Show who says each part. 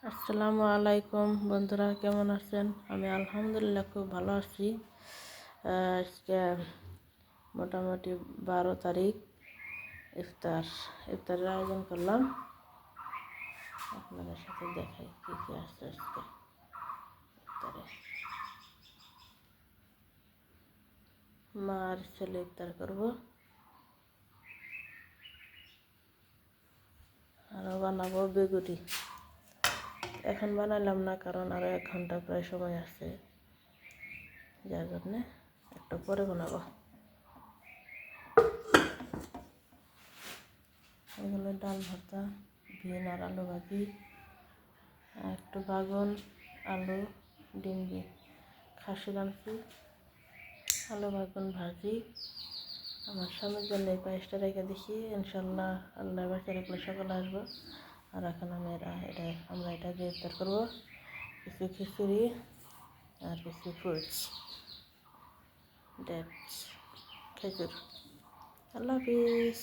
Speaker 1: আসসালামু আলাইকুম বন্ধুরা, কেমন আছেন? আমি আলহামদুলিল্লাহ খুব ভালো আছি। আজকে মোটামুটি 12 তারিখ, ইফতারের আয়োজন করলাম। আপনাদের সাথে দেখাই কী কী আসছে আজকে ইফতারে। মা আর ছেলে ইফতার করবো। আরও বানাবো বেগুনি। এখন বানালাম না, কারণ আরও 1 ঘন্টা প্রায় সময় আছে, যার জন্যে একটু পরে বানাবো। এগুলো ডাল ভাতা, বিন আর আলু ভাজি, আর একটু বাগন, আলু, ডিম দিয়ে খাসি রাঁধছি, আলু বাগন ভাজি। আমার স্বামীর জন্য এই পায়েসটা রেখে দিছি, ইনশাল্লাহ আল্লাহ বাঁচিয়ে রাখলে সকালে আসবো। আর এখন আমরা এটা দিয়ে ইফতার করবো। কিছু খিচুড়ি আর কিছু ফ্রুটস, ডেটস, খেজুর। আল্লাহ হাফিজ।